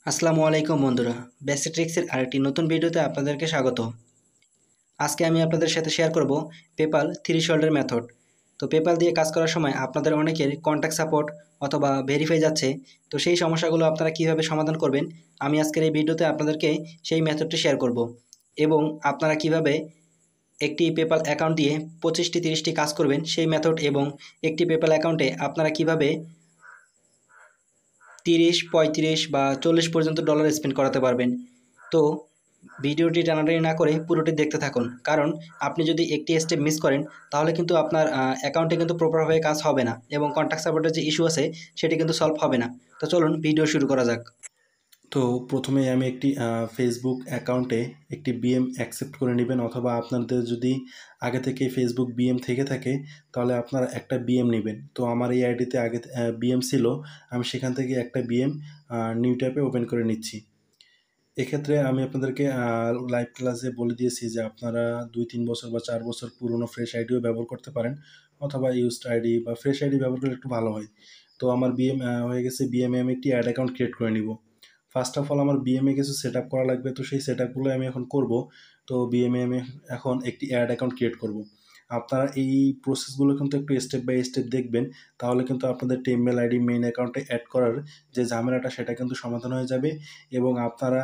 আসসালামু আলাইকুম বন্ধুরা, বেসিট্রিক্সের আরেকটি নতুন ভিডিওতে আপনাদেরকে স্বাগত। আজকে আমি আপনাদের সাথে শেয়ার করব পেপাল থ্রেশহোল্ডের মেথড। তো পেপাল দিয়ে কাজ করার সময় আপনাদের অনেকের কন্ট্যাক্ট সাপোর্ট অথবা ভেরিফাই যাচ্ছে। তো সেই সমস্যাগুলো আপনারা কিভাবে সমাধান করবেন, আমি আজকের এই ভিডিওতে আপনাদেরকে সেই মেথডটি শেয়ার করব। এবং আপনারা কিভাবে একটি পেপাল অ্যাকাউন্ট দিয়ে 25টি 30টি কাজ করবেন সেই মেথড, এবং একটি পেপাল অ্যাকাউন্টে আপনারা কিভাবে 30, 35 বা 40 পর্যন্ত ডলার স্পেন্ড করাতে পারবেন। তো ভিডিওটি টানাটানি না করে পুরোটি দেখতে থাকুন, কারণ আপনি যদি একটি স্টেপ মিস করেন তাহলে কিন্তু আপনার অ্যাকাউন্টে কিন্তু প্রপারভাবে কাজ হবে না, এবং কন্ট্যাক্ট সাপোর্টের যে ইস্যু আছে সেটি কিন্তু সলভ হবে না। তো চলুন ভিডিও শুরু করা যাক। তো প্রথমে আমি একটি ফেসবুক অ্যাকাউন্টে একটি বিএম অ্যাকসেপ্ট করে নেবেন, অথবা আপনাদের যদি আগে থেকে ফেসবুক বিএম থেকে থাকে তাহলে আপনারা একটা বিএম নেবেন। তো আমার এই আইডিতে আগে বিএম ছিল, আমি সেখান থেকে একটা বিএম নিউ ট্যাবে ওপেন করে নিচ্ছি। এক্ষেত্রে আমি আপনাদেরকে লাইভ ক্লাসে বলে দিয়েছি যে আপনারা 2-3 বছর বা 4 বছর পুরনো ফ্রেশ আইডিও ব্যবহার করতে পারেন, অথবা ইউজড আইডি বা ফ্রেশ আইডি ব্যবহার করলে একটু ভালো হয়। তো আমার বিএম হয়ে গেছে, বিএমে আমি একটি অ্যাড অ্যাকাউন্ট ক্রিয়েট করে নিব। ফার্স্ট অফ অল আমার বিএমএ কিছু সেট আপ করা লাগবে, তো সেই সেট আপগুলো আমি এখন করব। তো বিএমএ আমি এখন একটি অ্যাড অ্যাকাউন্ট ক্রিয়েট করব। আপনারা এই প্রসেসগুলো কিন্তু একটু স্টেপ বাই স্টেপ দেখবেন, তাহলে কিন্তু আপনাদের টেমমেল আইডি মেইন অ্যাকাউন্টে অ্যাড করার যে ঝামেলাটা সেটা কিন্তু সমাধান হয়ে যাবে। এবং আপনারা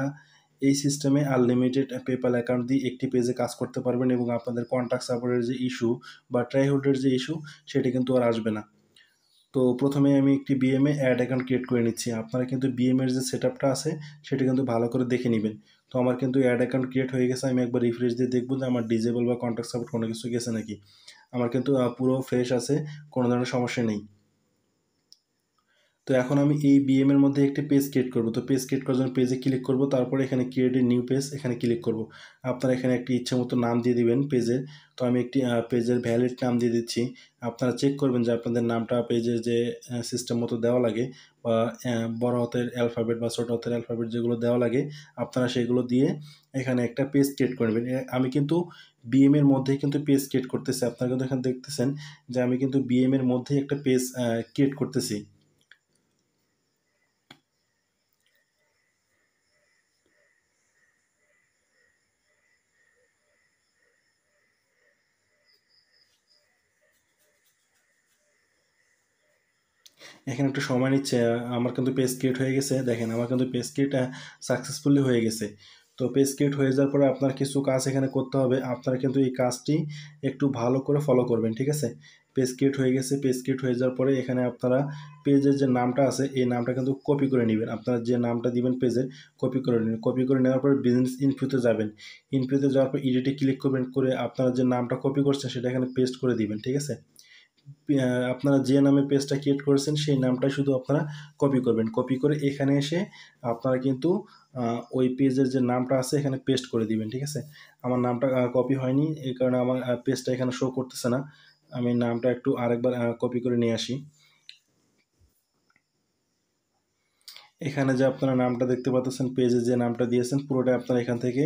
এই সিস্টেমে আনলিমিটেড পেপ্যাল অ্যাকাউন্ট দিয়ে একটি পেজে কাজ করতে পারবেন, এবং আপনাদের কন্ট্যাক্ট সাপোর্টের যে ইস্যু বা ট্রাই হোল্ডের যে ইস্যু সেটা কিন্তু আর আসবে না। তো প্রথমে আমি একটি বিএমএ অ্যাড অ্যাকাউন্ট ক্রিয়েট করে নিচ্ছি। আপনারা কিন্তু বিএমের যে সেট আপটা আছে সেটা কিন্তু ভালো করে দেখে নেবেন। তো আমার কিন্তু অ্যাড অ্যাকাউন্ট ক্রিয়েট হয়ে গেছে। আমি একবার রিফ্রেশ দিয়ে দেখবো যে আমার ডিজেবল বা কন্ট্যাক্ট সাপোর্ট কোনো কিছু গেছে নাকি। আমার কিন্তু পুরো ফ্রেশ আছে, কোনো ধরনের সমস্যা নেই। তো এখন আমি এই বিএম এর মধ্যে একটি পেজ ক্রিয়েট করব। তো পেজ ক্রিয়েট করার জন্য পেজে ক্লিক করব, তারপরে এখানে ক্রিয়েট এ নিউ পেজ এখানে ক্লিক করব। আপনারা এখানে একটি ইচ্ছে মতো নাম দিয়ে দিবেন পেজের। তো আমি একটি পেজের ভ্যালিড নাম দিয়ে দিচ্ছি। আপনারা চেক করবেন যে আপনাদের নামটা পেজের যে সিস্টেম মতো দেওয়া লাগে, বা বড় হাতের অ্যালফাবেট বা ছোট হাতের অ্যালফাবেট যেগুলো দেওয়া লাগে আপনারা সেগুলো দিয়ে এখানে একটা পেজ ক্রিয়েট করবেন। আমি কিন্তু বিএম এর মধ্যেই কিন্তু পেজ ক্রিয়েট করতেছি। আপনারা কিন্তু এখানে দেখতেছেন যে আমি কিন্তু বিএম এর মধ্যেই একটা পেজ ক্রিয়েট করতেছি। এখানে একটু সময় নিচ্ছে। আমার কিন্তু পেজ ক্রিয়েট হয়ে গেছে। দেখেন আমার কিন্তু পেজ ক্রিয়েট সাকসেসফুলি হয়ে গেছে। তো পেজ ক্রিয়েট হয়ে যাওয়ার পরে আপনার কিছু কাজ এখানে করতে হবে। আপনারা কিন্তু এই কাজটি একটু ভালো করে ফলো করবেন, ঠিক আছে? পেজ ক্রিয়েট হয়ে গেছে। পেজ ক্রিয়েট হয়ে যাওয়ার পরে এখানে আপনারা পেজের যে নামটা আছে এই নামটা কিন্তু কপি করে নেবেন। আপনারা যে নামটা দিবেন পেজের কপি করে নেবেন। কপি করে নেওয়ার পরে বিজনেস ইনফোতে যাবেন। ইনফোতে যাওয়ার পর এডিটে ক্লিক করবেন, করে আপনারা যে নামটা কপি করছেন সেটা এখানে পেস্ট করে দিবেন, ঠিক আছে? আপনারা যে নামে পেজটা ক্রিয়েট করেছেন সেই নামটাই শুধু আপনারা কপি করবেন। কপি করে এখানে এসে আপনারা কিন্তু ওই পেজের যে নামটা আছে এখানে পেস্ট করে দিবেন, ঠিক আছে? আমার নামটা কপি হয়নি, এই কারণে আমার পেজটা এখানে শো করতেছে না। আমি নামটা একটু আরেকবার কপি করে নিয়ে আসি। এখানে যে আপনারা নামটা দেখতে পাচ্ছেন, পেজে যে নামটা দিয়েছেন পুরোটা আপনারা এখান থেকে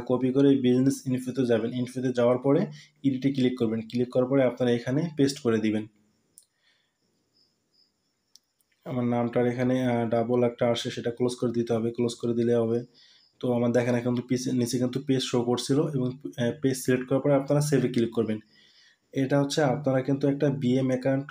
কপি করে বিজনেস ইনফোতে যাবেন। ইনফোতে যাওয়ার পরে এডিটে ক্লিক করবেন। ক্লিক করার পরে আপনারা এখানে পেস্ট করে দিবেন। আমার নামটার এখানে ডাবল একটা আসে, সেটা ক্লোজ করে দিতে হবে। ক্লোজ করে দিলে হবে। তো আমার দেখেন এখন তো নিচে কিন্তু পেজ শো করছিল, এবং পেজ সিলেক্ট করার পরে আপনারা সেভে ক্লিক করবেন। এটা হচ্ছে আপনারা কিন্তু একটা বিএম অ্যাকাউন্ট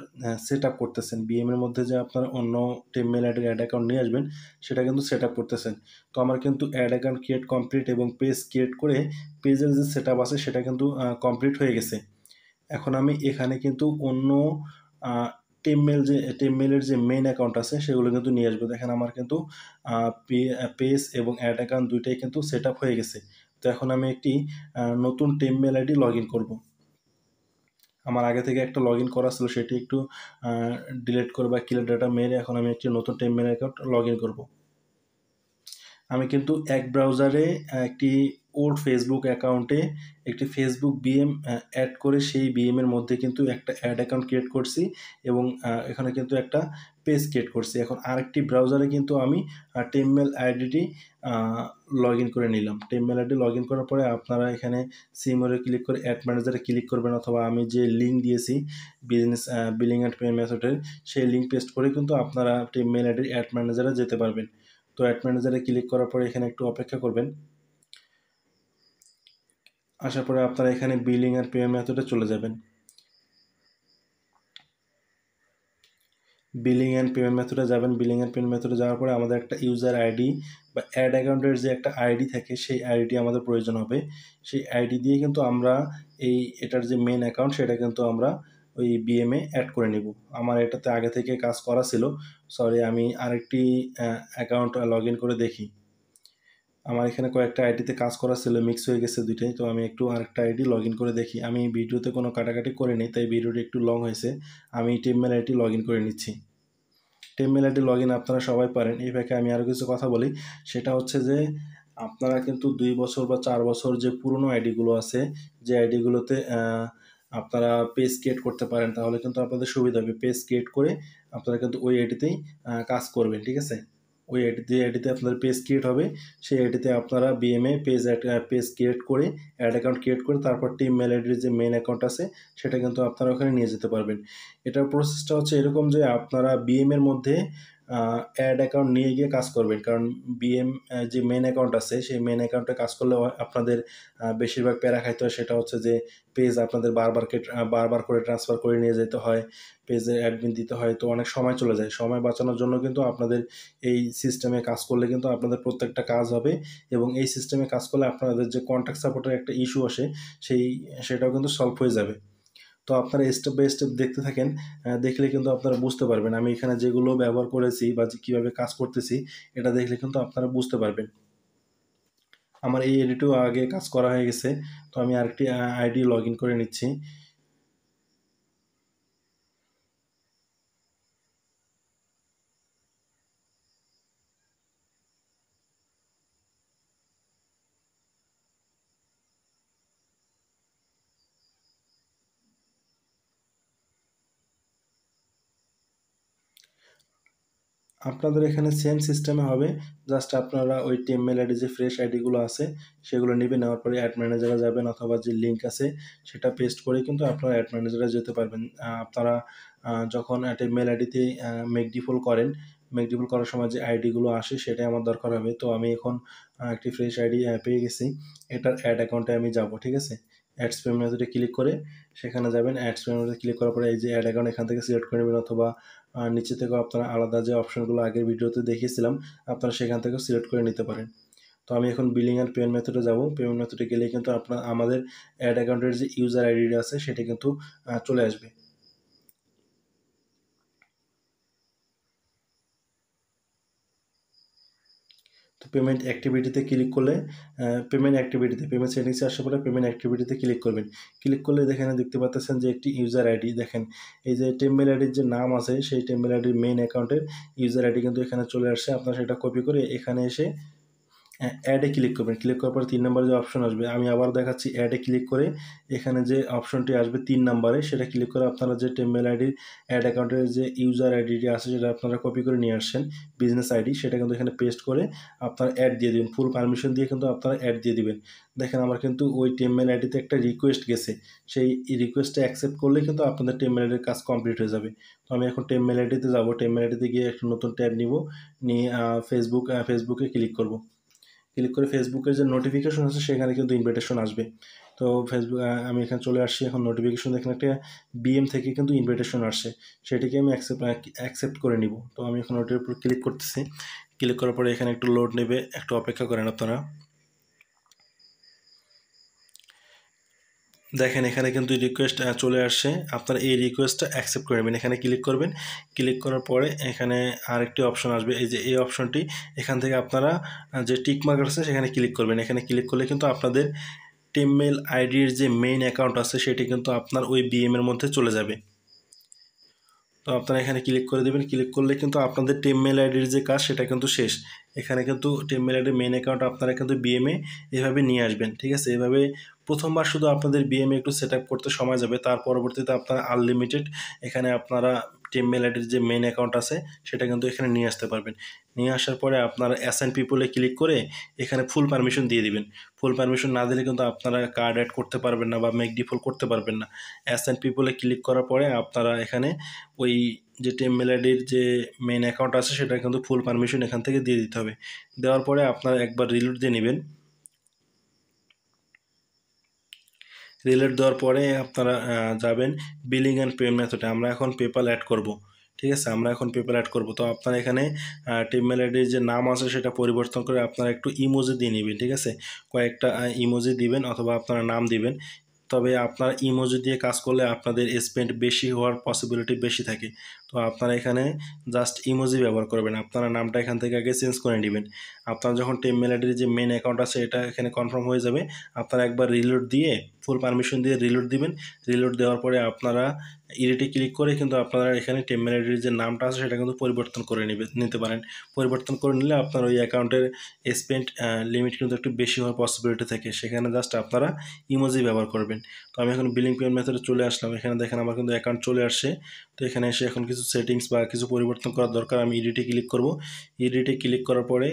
সেট আপ করতেছেন। বিএম এর মধ্যে যে আপনারা অন্য টেমমেল আইডির অ্যাড অ্যাকাউন্ট নিয়ে আসবেন সেটা কিন্তু সেট আপ করতেছেন। তো আমার কিন্তু অ্যাড অ্যাকাউন্ট ক্রিয়েট কমপ্লিট, এবং পেজ ক্রিয়েট করে পেজের যে সেট আপ আছে সেটা কিন্তু কমপ্লিট হয়ে গেছে। এখন আমি এখানে কিন্তু অন্য টেমমেলের যে মেইন অ্যাকাউন্ট আছে সেগুলো কিন্তু নিয়ে আসবো। দেখেন আমার কিন্তু পেজ এবং অ্যাড অ্যাকাউন্ট দুইটাই কিন্তু সেট আপ হয়ে গেছে। তো এখন আমি একটি নতুন টেমমেল আইডি লগ ইন করবো। আমার আগে থেকে একটা লগ ইন করা ছিল, সেটি একটু ডিলিট করে বা ক্লিয়ার ডাটা মেরে এখন আমি একটি নতুন টেমমেল অ্যাকাউন্ট লগ ইন করবো। আমি কিন্তু এক ব্রাউজারে একটি ওল্ড ফেসবুক অ্যাকাউন্টে একটি ফেসবুক বিএম অ্যাড করে সেই বিএম এর মধ্যে কিন্তু একটা অ্যাড অ্যাকাউন্ট ক্রিয়েট করছি, এবং এখানে কিন্তু একটা পেজ ক্রিয়েট করছি। এখন আরেকটি ব্রাউজারে কিন্তু আমি টেমমেল আইডিটি লগ ইন করে নিলাম। টেমমেল আইডি লগ ইন করার পরে আপনারা এখানে সিমোরে ক্লিক করে অ্যাড ম্যানেজারে ক্লিক করবেন, অথবা আমি যে লিঙ্ক দিয়েছি বিজনেস বিলিং অ্যান্ড পে মেথডের সেই লিঙ্ক পেস্ট করে কিন্তু আপনারা টেমমেল আইডির অ্যাড ম্যানেজারে যেতে পারবেন। তো অ্যাড ম্যানেজারে ক্লিক করার পরে এখানে একটু অপেক্ষা করবেন। আসার পরে আপনারা এখানে বিলিং আর পেমেন্ট মেথডে চলে যাবেন। বিলিং অ্যান্ড পেমেন্ট মেথডে যাবেন। বিলিং অ্যান্ড পেমেন্ট মেথডে যাওয়ার পরে আমাদের একটা ইউজার আইডি বা অ্যাড অ্যাকাউন্টের যে একটা আইডি থাকে সেই আইডি আমাদের প্রয়োজন হবে। সেই আইডি দিয়ে কিন্তু আমরা এটার যে মেন অ্যাকাউন্ট সেটা কিন্তু আমরা ওই বিএমে অ্যাড করে নিব। আমার এটাতে আগে থেকে কাজ করা ছিল। সরি, আমি আরেকটি অ্যাকাউন্ট লগ ইন করে দেখি। আমার এখানে কয়েকটা আইডিতে কাজ করা ছিল, মিক্স হয়ে গেছে দুইটাই। তো আমি একটু আরেকটা আইডি লগ ইন করে দেখি। আমি ভিডিওতে কোনো কাটাকাটি করিনি, তাই ভিডিওটি একটু লং হয়েছে। আমি টিমমেল আইডি লগ ইন করে নিচ্ছি। টিমমেল আইডি লগ ইন আপনারা সবাই পারেন। এই ফাঁকে আমি আরও কিছু কথা বলি, সেটা হচ্ছে যে আপনারা কিন্তু 2 বছর বা 4 বছর যে পুরনো আইডিগুলো আছে, যে আইডিগুলোতে আপনারা পেজ ক্রিয়েট করতে পারেন, তাহলে কিন্তু আপনাদের সুবিধা হবে। পেজ ক্রিয়েট করে আপনারা কিন্তু ওই আইডিতেই কাজ করবেন, ঠিক আছে? ওই আইডি, যে আইডিতে আপনাদের পেজ ক্রিয়েট হবে সেই আইডিতে আপনারা বিএমএ পেজ ক্রিয়েট করে অ্যাড অ্যাকাউন্ট ক্রিয়েট করে তারপর টিমমেল আইডির যে মেন অ্যাকাউন্ট আছে সেটা কিন্তু আপনারা ওখানে নিয়ে যেতে পারবেন। এটার প্রসেসটা হচ্ছে এরকম যে আপনারা বিএমের মধ্যে অ্যাড অ্যাকাউন্ট নিয়ে গিয়ে কাজ করবেন, কারণ বিএম যে মেন অ্যাকাউন্ট আছে সেই মেন অ্যাকাউন্টে কাজ করলে আপনাদের বেশিরভাগ প্যারা খাইতে হয়। সেটা হচ্ছে যে পেজ আপনাদের বারবার করে ট্রান্সফার করে নিয়ে যেতে হয়, পেজের অ্যাডমিন দিতে হয়, তো অনেক সময় চলে যায়। সময় বাঁচানোর জন্য কিন্তু আপনাদের এই সিস্টেমে কাজ করলে কিন্তু আপনাদের প্রত্যেকটা কাজ হবে, এবং এই সিস্টেমে কাজ করলে আপনাদের যে কন্ট্যাক্ট সাপোর্টের একটা ইস্যু আসে সেটাও কিন্তু সলভ হয়ে যাবে। তো আপনারা স্টেপ বাই স্টেপ দেখতে থাকেন, দেখলে কিন্তু আপনারা বুঝতে পারবেন। আমি এখানে যেগুলো ব্যবহার করেছি বা কীভাবে কাজ করতেছি এটা দেখলে কিন্তু আপনারা বুঝতে পারবেন। আমার এই আইডিটিও আগে কাজ করা হয়ে গেছে, তো আমি আরেকটি আইডি লগ ইন করে নিচ্ছি। আপনাদের এখানে সেম সিস্টেমে হবে, জাস্ট আপনারা ওই টিমমেল আইডি যে ফ্রেশ আইডিগুলো আছে সেগুলো নেবেন, নেওয়ার পরে অ্যাড ম্যানেজারে যাবেন অথবা যে লিঙ্ক আছে সেটা পেস্ট করে কিন্তু আপনারা অ্যাড ম্যানেজারে যেতে পারবেন। আপনারা যখন টিমমেল আইডিতে মেকডিফল করার সময় যে আইডিগুলো আসে সেটাই আমার দরকার হবে। তো আমি এখন একটি ফ্রেশ আইডি পেয়ে গেছি, এটার অ্যাড অ্যাকাউন্টে আমি যাব, ঠিক আছে? অ্যাডস পেমেন্ট মেথডে ক্লিক করে সেখানে যাবেন। অ্যাডস পেমেন্ট মেথডে ক্লিক করার পরে এই যে অ্যাড অ্যাকাউন্ট এখান থেকে সিলেক্ট করে নেবেন, অথবা নিচে থেকেও আপনারা আলাদা যে অপশনগুলো আগের ভিডিওতে দেখিয়েছিলাম আপনারা সেখান থেকেও সিলেক্ট করে নিতে পারেন। তো আমি এখন বিলিং অ্যান্ড পেমেন্ট মেথডে যাব। পেমেন্ট মেথডে গেলে কিন্তু আমাদের অ্যাড অ্যাকাউন্টের যে ইউজার আইডিটা আছে সেটা কিন্তু চলে আসবে। তো পেমেন্ট অ্যাক্টিভিটিতে ক্লিক করলে পেমেন্ট সেটিংসে আসার পরে পেমেন্ট অ্যাক্টিভিটিতে ক্লিক করবেন। ক্লিক করলে দেখতে পাচ্ছেন যে একটি ইউজার আইডি, দেখেন এই যে টিমমেল আইডির যে নাম আছে সেই টিমমেল আইডির মেইন অ্যাকাউন্টের ইউজার আইডি কিন্তু এখানে চলে আসছে। আপনারা সেটা কপি করে এখানে এসে অ্যাডে ক্লিক করবেন। ক্লিক করার পরে 3 নম্বরে যে অপশন আসবে, আমি আবার দেখাচ্ছি, অ্যাডে ক্লিক করে এখানে যে অপশনটি আসবে 3 নম্বরে সেটা ক্লিক করে আপনারা যে টিমমেল আইডির অ্যাড অ্যাকাউন্টের যে ইউজার আইডিটি আছে সেটা আপনারা কপি করে নিয়ে আসছেন, বিজনেস আইডি, সেটা কিন্তু এখানে পেস্ট করে আপনারা অ্যাড দিয়ে দিবেন। ফুল পারমিশন দিয়ে কিন্তু আপনারা অ্যাড দিয়ে দিবেন। দেখেন আমার কিন্তু ওই টিমমেল আইডিতে একটা রিকোয়েস্ট গেছে, সেই রিকোয়েস্টটা অ্যাকসেপ্ট করলে কিন্তু আপনাদের টিমমেল আইডির কাজ কমপ্লিট হয়ে যাবে। তো আমি এখন টিমমেল আইডিতে যাব। টিমমেল আইডিতে গিয়ে একটা নতুন ট্যাব নিব, নিয়ে ফেসবুকে ক্লিক করব। ক্লিক করে ফেসবুকের যে নোটিফিকেশন আছে সেখানে কিন্তু ইনভাইটেশন আসবে। তো ফেসবুক আমি এখানে চলে আসছি, এখন নোটিফিকেশন এখানে একটা বিএম থেকে কিন্তু ইনভাইটেশন আসছে, সেটিকে আমি অ্যাকসেপ্ট করে নিব। তো আমি এখন ওটির উপর ক্লিক করতেছি। ক্লিক করার পরে এখানে একটু লোড নেবে, একটু অপেক্ষা করেন আপনারা। দেখেন এখানে কিন্তু রিকোয়েস্ট চলে আসছে, আপনারা এই রিকোয়েস্টটা অ্যাকসেপ্ট করে নেবেন। এখানে ক্লিক করবেন। ক্লিক করার পরে এখানে আরেকটি অপশন আসবে, এই যে এই অপশনটি, এখান থেকে আপনারা যে টিক মার্ক আছে সেখানে ক্লিক করবেন। এখানে ক্লিক করলে কিন্তু আপনাদের টিমমেল আইডির যে মেইন অ্যাকাউন্ট আছে সেটি কিন্তু আপনার ওই বিএমের মধ্যে চলে যাবে। তো আপনারা এখানে ক্লিক করে দেবেন। ক্লিক করলে কিন্তু আপনাদের টিমমেল আইডির যে কাজ সেটা কিন্তু শেষ। এখানে কিন্তু টিমমেল আইডির মেইন অ্যাকাউন্ট আপনারা কিন্তু বিএমএ এভাবে নিয়ে আসবেন, ঠিক আছে? এভাবে প্রথমবার শুধু আপনাদের বিএমএ একটু সেট আপ করতে সময় যাবে, তার পরবর্তীতে আপনারা আনলিমিটেড এখানে আপনারা টিম মেল আইডির যে মেইন অ্যাকাউন্ট আছে সেটা কিন্তু এখানে নিয়ে আসতে পারবেন। নিয়ে আসার পরে আপনারা অ্যাসাইন পিপলে ক্লিক করে এখানে ফুল পারমিশন দিয়ে দিবেন। ফুল পারমিশন না দিলে কিন্তু আপনারা কার্ড অ্যাড করতে পারবেন না বা মেক ডিফল্ট করতে পারবেন না। অ্যাসাইন পিপলে ক্লিক করার পরে আপনারা এখানে ওই যে টিম মেল আইডির যে মেইন অ্যাকাউন্ট আছে সেটা কিন্তু ফুল পারমিশন এখান থেকে দিয়ে দিতে হবে। দেওয়ার পরে আপনারা একবার রিলোড দিয়ে নেবেন। রিলেট দেওয়ার পরে আপনারা যাবেন বিলিং অ্যান্ড পে মেথডে। আমরা এখন পেপ্যাল অ্যাড করব, ঠিক আছে? আমরা এখন পেপ্যাল অ্যাড করব। তো আপনারা এখানে টিম মেল আইডির যে নাম আছে সেটা পরিবর্তন করে আপনারা একটু ইমোজি দিয়ে নেবেন, ঠিক আছে? কয়েকটা ইমোজি দিবেন অথবা আপনারা নাম দিবেন। তবে আপনার ইমোজি দিয়ে কাজ করলে আপনাদের স্পেন্ড বেশি হওয়ার পসিবিলিটি বেশি থাকে। তো আপনারা এখানে জাস্ট ইমোজি ব্যবহার করবেন। আপনারা নামটা এখান থেকে আগে চেঞ্জ করে নেবেন। আপনারা যখন টিম মেল আইডির যে মেন অ্যাকাউন্ট আছে এটা এখানে কনফার্ম হয়ে যাবে, আপনারা একবার রিলোড দিয়ে ফুল পারমিশন দিয়ে রিলোড দিবেন। রিলোড দেওয়ার পরে আপনারা এডিটে ক্লিক করে কিন্তু আপনারা এখানে টিম মেল আইডির যে নামটা আছে সেটা কিন্তু পরিবর্তন করে নিতে পারেন। পরিবর্তন করে নিলে আপনার ওই অ্যাকাউন্টের স্পেন্ড লিমিট কিন্তু একটু বেশি হওয়ার পসিবিলিটি থাকে। সেখানে জাস্ট আপনারা ইমোজি ব্যবহার করবেন। তো আমি এখন বিলিং পেমেন্ট মেথডে চলে আসলাম। এখানে দেখেন আমার কিন্তু অ্যাকাউন্ট চলে আসছে। তো এখানে এসে এখন কিছু সেটিংস বা কিছু পরিবর্তন করার দরকার। আমি এডিটে ক্লিক করব। এডিটে ক্লিক করার পরে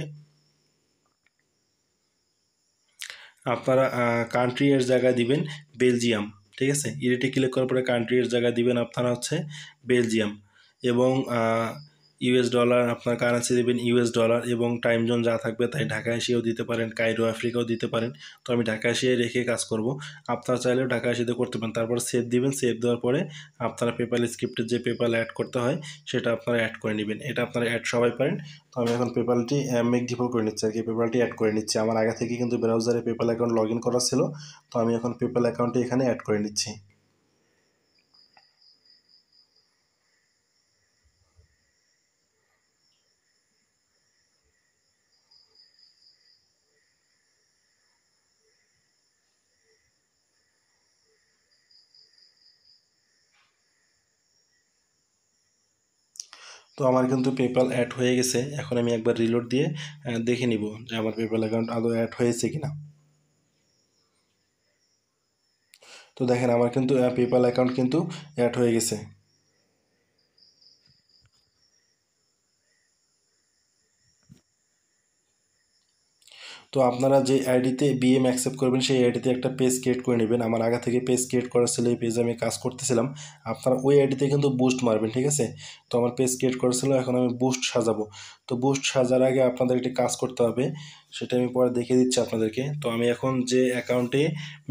আপনারা কান্ট্রি এর জায়গায় দিবেন বেলজিয়াম, ঠিক আছে? এডিটে ক্লিক করার পরে কান্ট্রি এর জায়গায় দিবেন আপনারা হচ্ছে বেলজিয়াম এবং ইউএস ডলার, আপনার কারেন্সি দেবেন ইউএস ডলার এবং টাইম জোন যা থাকবে তাই ঢাকা এশিয়াও দিতে পারেন, কায়রো আফ্রিকাও দিতে পারেন। তো আমি ঢাকা এশিয়ায় রেখে কাজ করব। আপনারা চাইলেও ঢাকা এশিয়াতে করতে পারেন। তারপর সেভ দিবেন। সেভ দেওয়ার পরে আপনারা পেপ্যাল স্ক্রিপ্টের যে পেপ্যাল অ্যাড করতে হয় সেটা আপনারা অ্যাড করে নেবেন। এটা আপনারা অ্যাড সবাই পারেন। তো আমি এখন পেপ্যালটি মেক ডিফল্ট করে নিচ্ছি আর কি, পেপ্যালটি অ্যাড করে নিচ্ছি। আমার আগে থেকে কিন্তু ব্রাউজারে পেপ্যাল অ্যাকাউন্ট লগ ইন করা ছিল। তো আমি এখন পেপ্যাল অ্যাকাউন্টটি এখানে অ্যাড করে নিচ্ছি। তো আমার কিন্তু পেপ্যাল অ্যাড হয়ে গেছে। এখন আমি একবার রিলোড দিয়ে দেখে নিব যে আমার পেপ্যাল অ্যাকাউন্ট আদৌ অ্যাড হয়েছে কিনা। তো দেখেন আমার কিন্তু পেপ্যাল অ্যাকাউন্ট কিন্তু অ্যাড হয়ে গেছে। তো আপনারা যে আইডিতে বিএম অ্যাকসেপ্ট করবেন সেই আইডিতে একটা পেজ ক্রিয়েট করে নেবেন। আমার আগে থেকে পেজ ক্রিয়েট করা ছিল, এই পেজে আমি কাজ করতেছিলাম। আপনারা ওই আইডিতে কিন্তু বুস্ট মারবেন, ঠিক আছে? তো আমার পেজ ক্রিয়েট করা ছিল, এখন আমি বুস্ট সাজাবো। তো বুস্ট সাজার আগে আপনাদের একটি কাজ করতে হবে, সেটা আমি পরে দেখিয়ে দিচ্ছি আপনাদেরকে। তো আমি এখন যে অ্যাকাউন্টে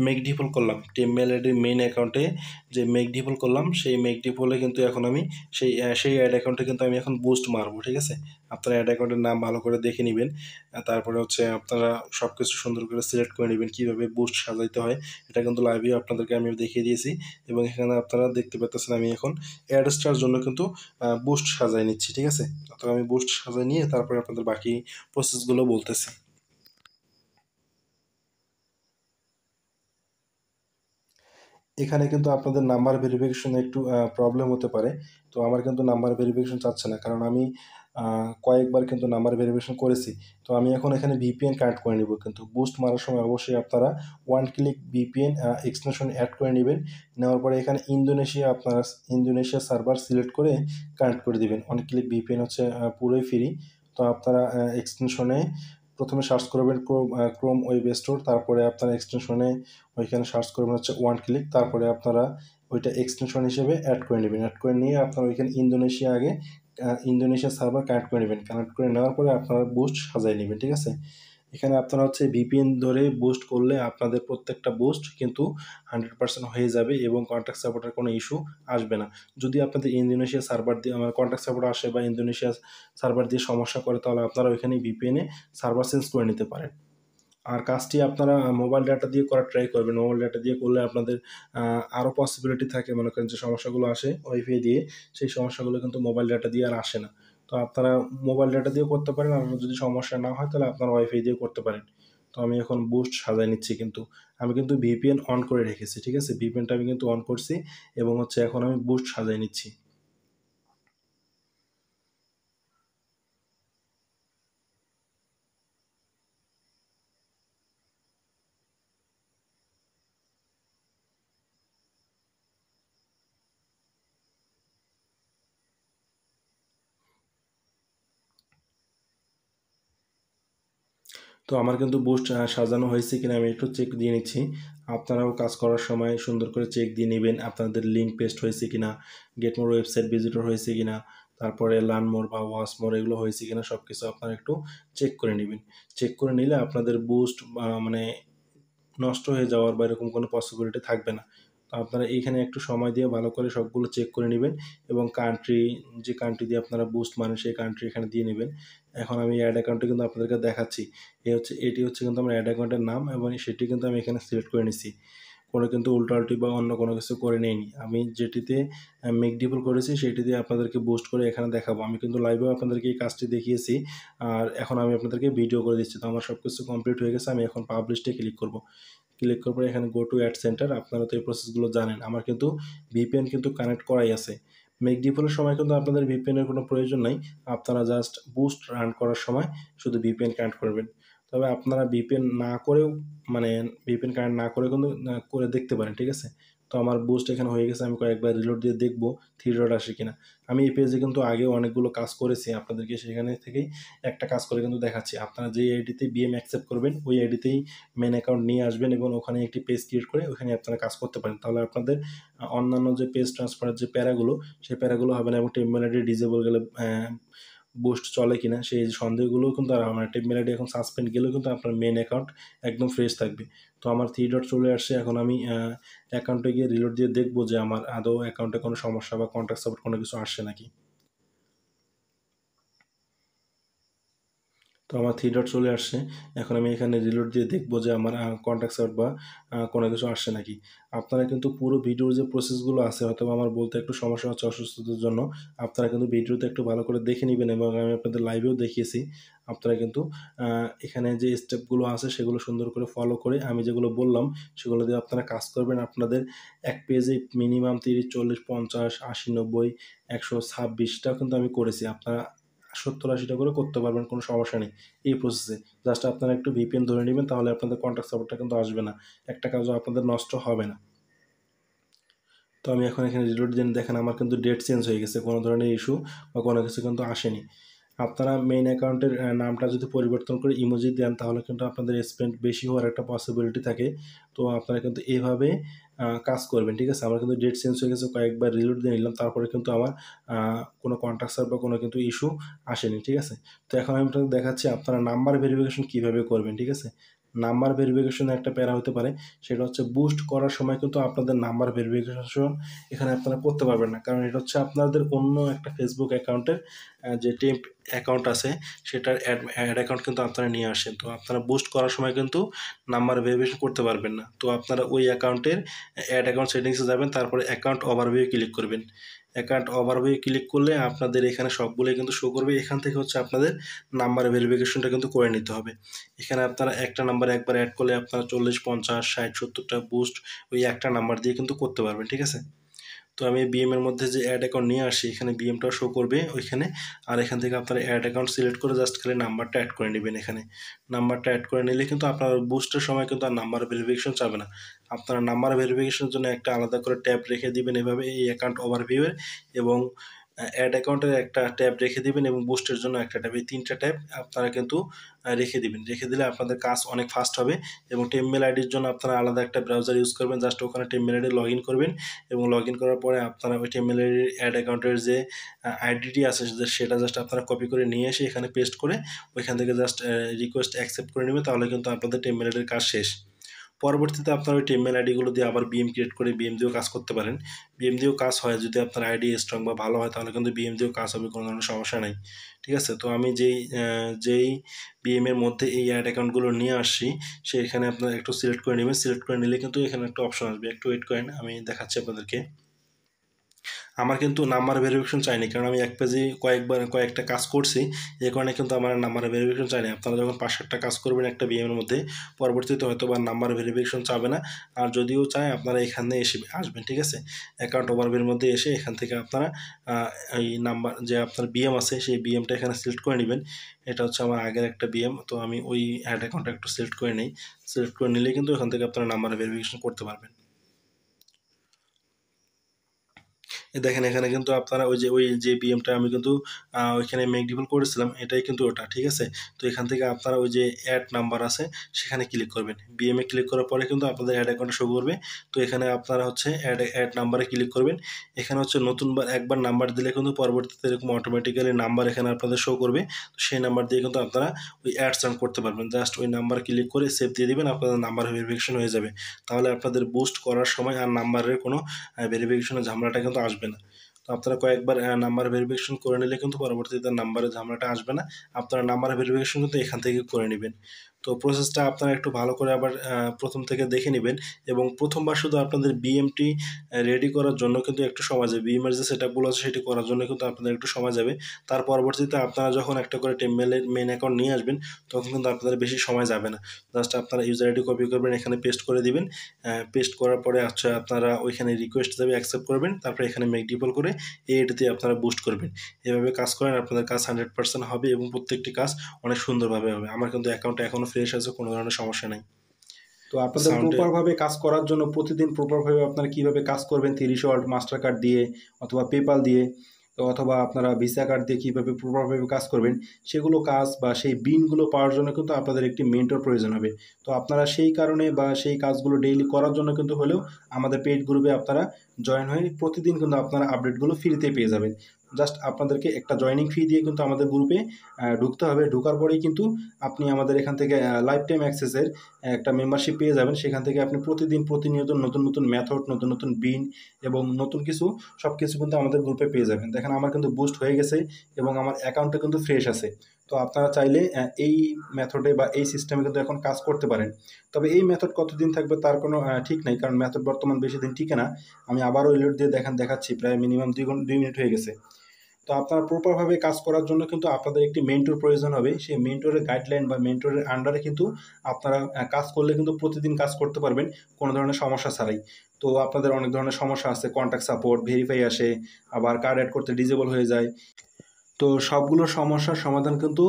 মেক ডিফল্ট করলাম, টিম মেল আইডির মেইন অ্যাকাউন্টে যে মেক ডিফল্ট করলাম সেই মেক ডিফল্টে কিন্তু এখন আমি সেই অ্যাড অ্যাকাউন্টে কিন্তু আমি এখন বুস্ট মারবো, ঠিক আছে? আপনারা অ্যাড অ্যাকাউন্টের নাম ভালো করে দেখে নেবেন। তারপরে হচ্ছে আপনারা সব কিছু সুন্দর করে সিলেক্ট করে নেবেন কীভাবে বুস্ট সাজাইতে হয়। এটা কিন্তু লাইভে আপনাদেরকে আমি দেখিয়ে দিয়েছি এবং এখানে আপনারা দেখতে পাচ্ছেন আমি এখন অ্যাডসটার জন্য কিন্তু বুস্ট সাজাই নিচ্ছি, ঠিক আছে? তো আমি বুস্ট সাজাই নিয়ে তারপরে আপনাদের বাকি প্রসেসগুলো বলতেছি। এখানে কিন্তু আপনাদের নাম্বার ভেরিফিকেশনে একটু প্রবলেম হতে পারে। তো আমার কিন্তু নাম্বার ভেরিফিকেশন চাচ্ছে না, কারণ আমি কয়েকবার কিন্তু নাম্বার ভেরিফিকেশন করেছি। তো আমি এখন এখানে ভিপিএন কানেক্ট করে নিব। কিন্তু বুস্ট মারার সময় অবশ্যই আপনারা one click VPN extension add করে নেবেন। নেওয়ার পরে এখানে ইন্দোনেশিয়া সার্ভার সিলেক্ট করে কানেক্ট করে দিবেন। ওয়ান ক্লিক ভিপিএন হচ্ছে পুরোই ফ্রি। তো আপনারা এক্সটেনশনে প্রথমে সার্চ করবেন ক্রোম ওয়েব স্টোর, তারপরে আপনারা এক্সটেনশনে ওইখানে সার্চ করবেন হচ্ছে ওয়ান ক্লিক, তারপরে আপনারা ওইটা এক্সটেনশন হিসেবে অ্যাড করে নেবেন। অ্যাড করে নিয়ে আপনারা ওইখানে ইন্দোনেশিয়া সার্ভার কানেক্ট করে নেবেন। কানেক্ট করে নেওয়ার পরে আপনারা বুস্ট সাজাই নেবেন, ঠিক আছে? এখানে আপনারা হচ্ছে ভিপিএন ধরে বুস্ট করলে আপনাদের প্রত্যেকটা বুস্ট কিন্তু 100% হয়ে যাবে এবং কন্ট্যাক্ট সাপোর্টের কোনো ইস্যু আসবে না। যদি আপনাদের ইন্দোনেশিয়া সার্ভার দিয়ে আমার কন্ট্যাক্ট সাপোর্ট আসে বা ইন্দোনেশিয়া সার্ভার দিয়ে সমস্যা করে, তাহলে আপনারা ওইখানে ভিপিএনে সার্ভার চেঞ্জ করে নিতে পারেন। আর কাজটি আপনারা মোবাইল ডাটা দিয়ে করার ট্রাই করবেন। মোবাইল ডাটা দিয়ে করলে আপনাদের আরও পসিবিলিটি থাকে। মনে করেন যে সমস্যাগুলো আসে ওয়াইফাই দিয়ে, সেই সমস্যাগুলো কিন্তু মোবাইল ডাটা দিয়ে আর আসে না। তো আপনারা মোবাইল ডাটা দিয়েও করতে পারেন, আর যদি সমস্যা না হয় তাহলে আপনারা ওয়াইফাই দিয়েও করতে পারেন। তো আমি এখন বুস্ট সাজাই নিচ্ছি, কিন্তু আমি কিন্তু ভিপিএন অন করে রেখেছি, ঠিক আছে? ভিপিএনটা আমি কিন্তু অন করছি এবং হচ্ছে এখন আমি বুস্ট সাজাই নিচ্ছি। তো আমার কিন্তু বুস্ট সাজানো হয়েছে কিনা আমি একটু চেক দিয়ে নিচ্ছি। আপনারাও কাজ করার সময় সুন্দর করে চেক দিয়ে নেবেন আপনাদের লিঙ্ক পেস্ট হয়েছে কিনা, গেট মোর ওয়েবসাইট ভিজিটর হয়েছে কিনা, তারপরে লার্ন মোর বা ওয়াচ মোর এগুলো হয়েছে কিনা সব কিছু আপনারা একটু চেক করে নেবেন। চেক করে নিলে আপনাদের বুস্ট মানে নষ্ট হয়ে যাওয়ার বা এরকম কোনো পসিবিলিটি থাকবে না। তো আপনারা এইখানে একটু সময় দিয়ে ভালো করে সবগুলো চেক করে নেবেন এবং যে কান্ট্রি দিয়ে আপনারা বুস্ট মানে সেই কান্ট্রি এখানে দিয়ে নেবেন। এখন আমি অ্যাড অ্যাকাউন্টে কিন্তু আপনাদেরকে দেখাচ্ছি। এটি হচ্ছে কিন্তু আমার অ্যাড অ্যাকাউন্টের নাম এবং সেটি কিন্তু আমি এখানে সিলেক্ট করে নিছি। কোনো কিন্তু উল্টাপাল্টি বা অন্য কোনো কিছু করে নেইনি। আমি যেটিতে মেক ডিপল করেছি সেটি দিয়ে আপনাদেরকে বুস্ট করে এখানে দেখাবো। আমি কিন্তু লাইভেও আপনাদেরকে এই কাজটি দেখিয়েছি। আর এখন আমি আপনাদেরকে ভিডিও করে দিচ্ছি। তো আমার সব কিছু কমপ্লিট হয়ে গেছে। আমি এখন পাবলিশে ক্লিক করব। ক্লিক করার পরে এখানে গো টু অ্যাড সেন্টার, আপনারা তো এই প্রসেসগুলো জানেন। আমার কিন্তু ভিপিএন কিন্তু কানেক্ট করাই আছে। মেক ডিফলের সময় কিন্তু আপনাদের ভিপিএনের কোনো প্রয়োজন নাই। আপনারা জাস্ট বুস্ট রান করার সময় শুধু ভিপিএন কানেক্ট করবেন। তবে আপনারা ভিপিএন না করেও মানে ভিপিএন কানেক্ট না করে কিন্তু করে দেখতে পারেন, ঠিক আছে? তো আমার বুস্ট এখানে হয়ে গেছে। আমি কয়েকবার রিলোড দিয়ে দেখব 3 ডট আসে কিনা। আমি এই পেজে কিন্তু আগেও অনেকগুলো কাজ করেছি। আপনাদেরকে সেখানে থেকেই একটা কাজ করে কিন্তু দেখাচ্ছি। আপনারা যে আইডিতে বিএম অ্যাকসেপ্ট করবেন ওই আইডিতেই মেইন অ্যাকাউন্ট নিয়ে আসবেন এবং ওখানে একটি পেজ ক্রিয়েট করে ওখানে আপনারা কাজ করতে পারেন। তাহলে আপনাদের অন্যান্য যে পেজ ট্রান্সফারের যে প্যারাগুলো সেই প্যারাগুলো হবে না এবং টেম্পলেট আইডি ডিসেবল গেলে বুস্ট চলে কিনা সেই সন্দেহগুলোও কিন্তু আর আমার টেম্পলেট আইডি এখন সাসপেন্ড গেলেও কিন্তু আপনার মেইন অ্যাকাউন্ট একদম ফ্রেশ থাকবে। তো আমার 3 ডট চলে আসছে। এখন আমি অ্যাকাউন্টে গিয়ে রিলোড দিয়ে দেখব যে আমার আদৌ অ্যাকাউন্টে কোনো সমস্যা বা কন্ট্যাক্ট সাপোর্ট কোনো কিছু আসছে নাকি। তো আমার 3 ডট চলে আসছে। এখন আমি এখানে রিলোড দিয়ে দেখব যে আমার কন্ট্যাক্ট সাপোর্ট বা কোনো কিছু আসছে নাকি। আপনারা কিন্তু পুরো ভিডিওর যে প্রসেসগুলো আছে হয়তোবা আমার বলতে একটু সমস্যা হচ্ছে অসুস্থতার জন্য। আপনারা কিন্তু ভিডিওতে একটু ভালো করে দেখে নিবেন এবং আমি আপনাদের লাইভেও দেখিয়েছি। আপনারা কিন্তু এখানে যে স্টেপগুলো আছে সেগুলো সুন্দর করে ফলো করে আমি যেগুলো বললাম সেগুলো দিয়ে আপনারা কাজ করবেন। আপনাদের এক পেজে মিনিমাম 30, 40, 50, 80, 90, 126টাও কিন্তু আমি করেছি। আপনারা 70-80টা করে করতে পারবেন, কোনো সমস্যা নেই এই প্রসেসে। জাস্ট আপনারা একটু ভিপিএন ধরে নেবেন তাহলে আপনাদের কন্ট্যাক্ট সাপোর্টটা কিন্তু আসবে না। একটা কাজও আপনাদের নষ্ট হবে না। তো আমি এখন এখানে রিলোড দিয়ে দেখেন আমার কিন্তু ডেট চেঞ্জ হয়ে গেছে। কোনো ধরনের ইস্যু বা কোনো কিছু কিন্তু আসেনি। আপনারা মেইন অ্যাকাউন্টের নামটা যদি পরিবর্তন করে ইমোজি দেন তাহলে কিন্তু আপনাদের স্পেন্ড বেশি হওয়ার একটা পসিবিলিটি থাকে। তো আপনারা কিন্তু এভাবে কাজ করবেন, ঠিক আছে? আমার কিন্তু ডেট চেঞ্জ হয়ে গেছে, কয়েকবার রিলোড দিয়ে নিলাম তারপরে কিন্তু আমার কোনো কন্ট্যাক্ট বা কোনো কিন্তু ইস্যু আসেনি, ঠিক আছে? তো এখন আমি আপনাদের দেখাচ্ছি আপনারা নাম্বার ভেরিফিকেশন কীভাবে করবেন, ঠিক আছে? নাম্বার ভেরিফিকেশনে একটা প্যারা হতে পারে, সেটা হচ্ছে বুস্ট করার সময় কিন্তু আপনাদের নাম্বার ভেরিফিকেশন এখানে আপনারা করতে পারবেন না। কারণ এটা হচ্ছে আপনাদের অন্য একটা ফেসবুক অ্যাকাউন্টের যে টেম্প অ্যাকাউন্ট আছে সেটার অ্যাড অ্যাকাউন্ট কিন্তু আপনারা নিয়ে আসেন। তো আপনারা বুস্ট করার সময় কিন্তু নাম্বার ভেরিফিকেশন করতে পারবেন না। তো আপনারা ওই অ্যাকাউন্টের অ্যাড অ্যাকাউন্ট সেটিংসে যাবেন, তারপরে অ্যাকাউন্ট ওভারভিউ ক্লিক করবেন। অ্যাকাউন্ট ওভারভিউ ক্লিক করলে আপনাদের এখানে সবগুলোই কিন্তু শো করবে। এখান থেকে হচ্ছে আপনাদের নাম্বার ভেরিফিকেশনটা কিন্তু করে নিতে হবে। এখানে আপনারা একটা নাম্বার একবার অ্যাড করলে আপনারা 40, 50, 60, 70টা বুস্ট ওই একটা নাম্বার দিয়ে কিন্তু করতে পারবেন, ঠিক আছে? তো আমি বিএম এর মধ্যে যে অ্যাড অ্যাকাউন্ট নিয়ে আসি এখানে বিএমটাও শো করবে ওইখানে। আর এখান থেকে আপনারা অ্যাড অ্যাকাউন্ট সিলেক্ট করে জাস্ট খালি নাম্বারটা অ্যাড করে নেবেন এখানে। নাম্বারটা অ্যাড করে নিলে কিন্তু আপনার বুস্টের সময় কিন্তু আর নাম্বার ভেরিফিকেশন চাবে না। আপনারা নাম্বার ভেরিফিকেশনের জন্য একটা আলাদা করে ট্যাব রেখে দিবেন এভাবে এই অ্যাকাউন্ট ওভারভিউয়ের এবং অ্যাড অ্যাকাউন্টের একটা ট্যাব রেখে দিবেন এবং বুস্টের জন্য একটা ট্যাব। এই 3টা ট্যাব আপনারা কিন্তু রেখে দিবেন। রেখে দিলে আপনাদের কাজ অনেক ফাস্ট হবে এবং টেমমেল আইডির জন্য আপনারা আলাদা একটা ব্রাউজার ইউজ করবেন। জাস্ট ওখানে টেমমেল আইডি লগ ইন করবেন এবং লগ ইন করার পরে আপনারা ওই টেমমেল আইডির অ্যাড অ্যাকাউন্টের যে আইডিটি আছে সেটা জাস্ট আপনারা কপি করে নিয়ে এসে এখানে পেস্ট করে ওইখান থেকে জাস্ট রিকোয়েস্ট অ্যাকসেপ্ট করে নেবেন। তাহলে কিন্তু আপনাদের টেমমেল আইডির কাজ শেষ। পরবর্তীতে আপনার ওই টেমমেল আইডিগুলো দিয়ে আবার বিএম ক্রিয়েট করে বিএম দিয়েও কাজ করতে পারেন। বিএম দিয়েও কাজ হয় যদি আপনার আইডি স্ট্রং বা ভালো হয় তাহলে কিন্তু বিএম দিয়েও কাজ হবে, কোনো ধরনের সমস্যা নাই, ঠিক আছে? তো আমি যেই বিএম এর মধ্যে এই অ্যাড অ্যাকাউন্টগুলো নিয়ে আসছি সেখানে আপনারা একটু সিলেক্ট করে নেবেন। সিলেক্ট করে নিলে কিন্তু এখানে একটা অপশন আসবে, একটু ওয়েট করেন আমি দেখাচ্ছি আপনাদেরকে। আমার কিন্তু নাম্বার ভেরিফিকেশন চাইনি, কারণ আমি এক পেজে কয়েকটা কাজ করছি, এই কারণে কিন্তু আমার নাম্বার ভেরিফিকেশন চাইনি। আপনারা যখন 5-7টা কাজ করবেন একটা বিএমের মধ্যে পরবর্তীতে হয়তো বা নাম্বার ভেরিফিকেশন চাবে না। আর যদিও চায় আপনারা এখানে এসে আসবেন, ঠিক আছে? অ্যাকাউন্ট ওভারভিউর মধ্যে এসে এখান থেকে আপনারা এই নাম্বার যে আপনার বিএম আছে সেই বিএমটা এখানে সিলেক্ট করে নেবেন। এটা হচ্ছে আমার আগের একটা বিএম, তো আমি ওই অ্যাড অ্যাকাউন্টটা একটু সিলেক্ট করে নিই। সিলেক্ট করে নিলে কিন্তু এখান থেকে আপনারা নাম্বার ভেরিফিকেশন করতে পারবেন। দেখেন এখানে কিন্তু আপনারা ওই যে বিএমটা আমি কিন্তু ওইখানে মেক ডিপল করেছিলাম, এটাই কিন্তু ওটা, ঠিক আছে। তো এখান থেকে আপনারা ওই যে অ্যাড নাম্বার আছে সেখানে ক্লিক করবেন। বিএমে ক্লিক করার পরে কিন্তু আপনাদের অ্যাড অ্যাকাউন্টে শো করবে। তো এখানে আপনারা হচ্ছে অ্যাড নাম্বারে ক্লিক করবেন। এখানে হচ্ছে একবার নাম্বার দিলে কিন্তু পরবর্তীতে এরকম অটোমেটিক্যালি নাম্বার এখানে আপনাদের শো করবে। তো সেই নাম্বার দিয়ে কিন্তু আপনারা ওই অ্যাডস রান করতে পারবেন। জাস্ট ওই নাম্বার ক্লিক করে সেভ দিয়ে দিবেন, আপনাদের নাম্বার ভেরিফিকেশন হয়ে যাবে। তাহলে আপনাদের বুস্ট করার সময় আর নাম্বারের কোনো ভেরিফিকেশনের ঝামেলাটা কিন্তু আসবে না। তো আপনারা কয়েকবার নাম্বার ভেরিফিকেশন করে নিলে কিন্তু পরবর্তীতে নাম্বারের ঝামেলাটা আসবে না। আপনারা নাম্বার ভেরিফিকেশন কিন্তু এখান থেকে করে নেবেন। তো প্রসেসটা আপনারা একটু ভালো করে আবার প্রথম থেকে দেখে নেবেন। এবং প্রথমবার শুধু আপনাদের বিএমটি রেডি করার জন্য কিন্তু একটু সময় যাবে। বিএমের যে সেটআপগুলো আছে সেটি করার জন্য কিন্তু আপনাদের একটু সময় যাবে। তার পরবর্তীতে আপনারা যখন একটা করে টেমমেলের মেন অ্যাকাউন্ট নিয়ে আসবেন তখন কিন্তু আপনাদের বেশি সময় যাবে না। জাস্ট আপনারা ইউজার আইডি কপি করবেন, এখানে পেস্ট করে দিবেন। পেস্ট করার পরে আচ্ছা আপনারা ওইখানে রিকোয়েস্ট যাবে, অ্যাকসেপ্ট করবেন, তারপরে এখানে মেক ডিপল করে এটিতে আপনারা বুস্ট করবেন। এভাবে কাজ করেন, আপনাদের কাজ 100% হবে এবং প্রত্যেকটি কাজ অনেক সুন্দরভাবে হবে। আমার কিন্তু অ্যাকাউন্টটা এখনও ফ্রেশ আছে, কোনো ধরনের সমস্যা নেই। তো আপনাদের সাউন্ডে প্রপারভাবে কাজ করার জন্য প্রতিদিন প্রপারভাবে আপনারা কীভাবে কাজ করবেন, থ্রিশল্ট মাস্টার কার্ড দিয়ে অথবা পেপাল দিয়ে, তো অথবা আপনারা ভিসা কার্ড দিয়ে কীভাবে প্রপারভাবে কাজ করবেন, সেগুলো কাজ বা সেই বিনগুলো পাওয়ার জন্য কিন্তু আপনাদের একটি মেন্টর প্রয়োজন হবে। তো আপনারা সেই কারণে বা সেই কাজগুলো ডেইলি করার জন্য কিন্তু হলেও আমাদের পেইড গ্রুপে আপনারা জয়েন হয়ে প্রতিদিন কিন্তু আপনারা আপডেটগুলো ফ্রিতে পেয়ে যাবেন। জাস্ট আপনাদেরকে একটা জয়নিং ফি দিয়ে কিন্তু আমাদের গ্রুপে ঢুকতে হবে। ঢোকার পরেই কিন্তু আপনি আমাদের এখান থেকে লাইফ টাইম অ্যাক্সেসের একটা মেম্বারশিপ পেয়ে যাবেন। সেখান থেকে আপনি প্রতিনিয়ত নতুন নতুন মেথড, নতুন নতুন বিন এবং নতুন কিছু সব কিছু কিন্তু আমাদের গ্রুপে পেয়ে যাবেন। দেখেন আমার কিন্তু বুস্ট হয়ে গেছে এবং আমার অ্যাকাউন্টটা কিন্তু ফ্রেশ আছে। তো আপনারা চাইলে এই মেথডে বা এই সিস্টেমে কিন্তু এখন কাজ করতে পারেন। তবে এই মেথড কতদিন থাকবে তার কোনো ঠিক নাই, কারণ মেথড বর্তমান বেশি দিন টিকে না। আমি আবারও রিলোড দিয়ে দেখাচ্ছি, প্রায় মিনিমাম 2 মিনিট হয়ে গেছে। তো আপনারা প্রপারভাবে কাজ করার জন্য কিন্তু আপনাদের একটি মেন্টর প্রয়োজন হবে। সেই মেন্টরের গাইডলাইন বা মেন্টরের আন্ডারে কিন্তু আপনারা কাজ করলে কিন্তু প্রতিদিন কাজ করতে পারবেন কোনো ধরনের সমস্যা ছাড়াই। তো আপনাদের অনেক ধরনের সমস্যা আছে, কন্ট্যাক্ট সাপোর্ট, ভেরিফাই আসে, আবার কার্ড অ্যাড করতে ডিজেবল হয়ে যায়। তো সবগুলো সমস্যার সমাধান কিন্তু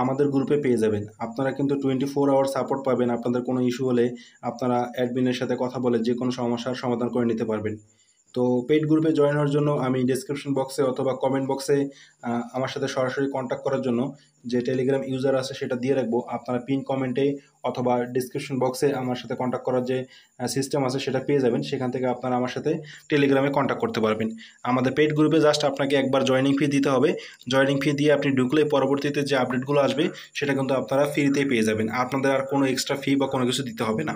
আমাদের গ্রুপে পেয়ে যাবেন। আপনারা কিন্তু 24 আওয়ার সাপোর্ট পাবেন। আপনাদের কোনো ইস্যু হলে আপনারা অ্যাডমিনের সাথে কথা বলে যে কোনো সমস্যার সমাধান করে নিতে পারবেন। তো পেইড গ্রুপে জয়েন হওয়ার জন্য আমি ডেসক্রিপশন বক্সে অথবা কমেন্ট বক্সে আমার সাথে সরাসরি কন্ট্যাক্ট করার জন্য যে টেলিগ্রাম ইউজার আছে সেটা দিয়ে রাখবো। আপনারা পিন কমেন্টে অথবা ডিসক্রিপশন বক্সে আমার সাথে কন্ট্যাক্ট করার যে সিস্টেম আছে সেটা পেয়ে যাবেন। সেখান থেকে আপনারা আমার সাথে টেলিগ্রামে কন্ট্যাক্ট করতে পারবেন। আমাদের পেইড গ্রুপে জাস্ট আপনাকে একবার জয়েনিং ফি দিতে হবে। জয়েনিং ফি দিয়ে আপনি ঢুকলে পরবর্তীতে যে আপডেটগুলো আসবে সেটা কিন্তু আপনারা ফ্রিতেই পেয়ে যাবেন। আপনাদের আর কোনো এক্সট্রা ফি বা কোনো কিছু দিতে হবে না।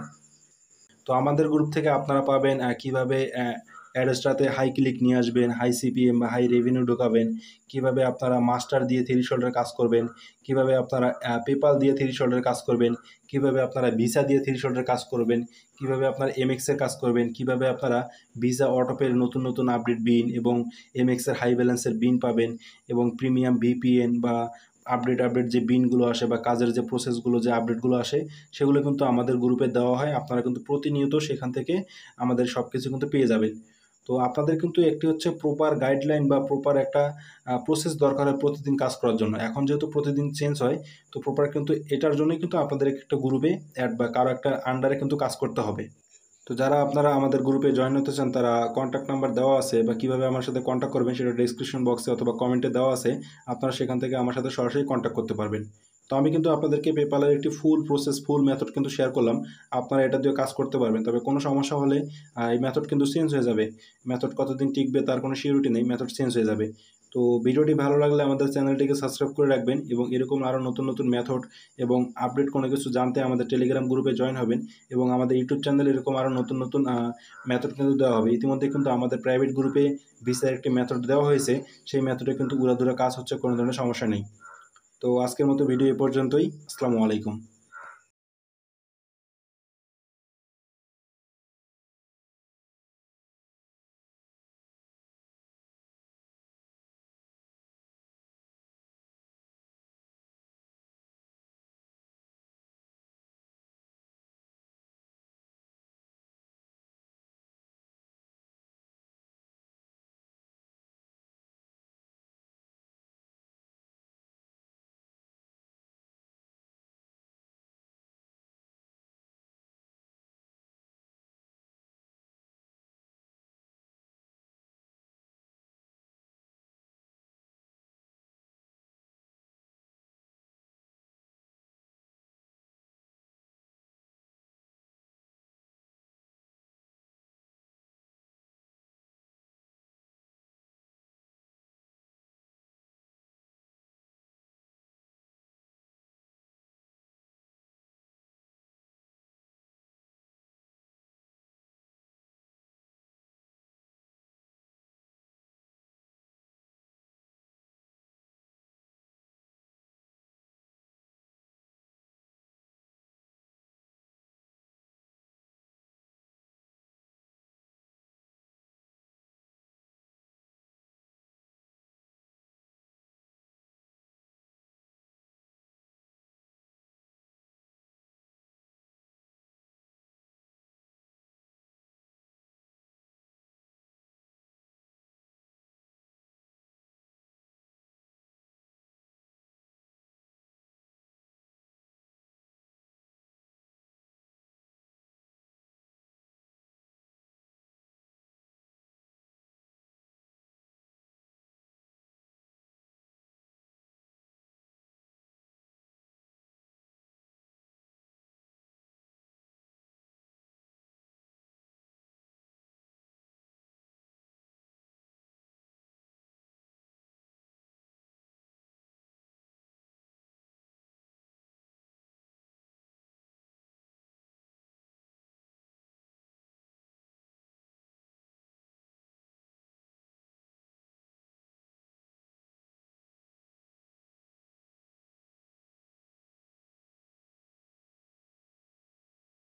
তো আমাদের গ্রুপ থেকে আপনারা পাবেন কীভাবে অ্যাডস্টাতে হাই ক্লিক নিয়ে আসবেন, হাই সিপিএম বা হাই রেভিনিউ ঢোকাবেন, কীভাবে আপনারা মাস্টার দিয়ে থ্রিশল্টের কাজ করবেন, কীভাবে আপনারা পেপাল দিয়ে থ্রিশল্টের কাজ করবেন, কীভাবে আপনারা ভিসা দিয়ে থ্রিশল্টের কাজ করবেন, কীভাবে আপনারা এমএক্সের কাজ করবেন, কীভাবে আপনারা ভিসা অটোপের নতুন নতুন আপডেট বিন এবং এমএক্সের হাই ব্যালেন্সের বিন পাবেন, এবং প্রিমিয়াম ভিপিএন বা আপডেট যে বিনগুলো আসে বা কাজের যে প্রসেসগুলো, যে আপডেটগুলো আসে সেগুলো কিন্তু আমাদের গ্রুপে দেওয়া হয়। আপনারা কিন্তু প্রতিনিয়ত সেখান থেকে আমাদের সব কিছু কিন্তু পেয়ে যাবেন। তো আপনাদের কিন্তু একটি হচ্ছে প্রপার গাইডলাইন বা প্রপার একটা প্রসেস দরকার হয় প্রতিদিন কাজ করার জন্য। এখন যেহেতু প্রতিদিন চেঞ্জ হয়, তো প্রপার কিন্তু এটার জন্যই কিন্তু আপনাদের একটা গ্রুপে অ্যাড বা কারো একটা আন্ডারে কিন্তু কাজ করতে হবে। তো যারা আপনারা আমাদের গ্রুপে জয়েন হতে চান তারা কন্ট্যাক্ট নাম্বার দেওয়া আছে, বা কীভাবে আমার সাথে কন্ট্যাক্ট করবেন সেটা ডেসক্রিপশন বক্সে অথবা কমেন্টে দেওয়া আছে। আপনারা সেখান থেকে আমার সাথে সরাসরি কন্ট্যাক্ট করতে পারবেন। তো আমি কিন্তু আপনাদেরকে পেপালের একটি ফুল প্রসেস, ফুল মেথড কিন্তু শেয়ার করলাম। আপনারা এটা দিয়ে কাজ করতে পারবেন। তবে কোনো সমস্যা হলে এই মেথড কিন্তু চেঞ্জ হয়ে যাবে। মেথড কতদিন টিকবে তার কোনো সিউরিটি নেই, মেথড চেঞ্জ হয়ে যাবে। তো ভিডিওটি ভালো লাগলে আমাদের চ্যানেলটিকে সাবস্ক্রাইব করে রাখবেন, এবং এরকম আরও নতুন নতুন মেথড এবং আপডেট কোনো কিছু জানতে আমাদের টেলিগ্রাম গ্রুপে জয়েন হবেন। এবং আমাদের ইউটিউব চ্যানেলে এরকম আরও নতুন নতুন মেথড কিন্তু দেওয়া হবে। ইতিমধ্যে কিন্তু আমাদের প্রাইভেট গ্রুপে ভিসার একটি মেথড দেওয়া হয়েছে, সেই মেথডে কিন্তু উড়াধুরা কাজ হচ্ছে, কোনো ধরনের সমস্যা নেই। তো আজকের মতো ভিডিও এ পর্যন্তই। আসসালামু আলাইকুম।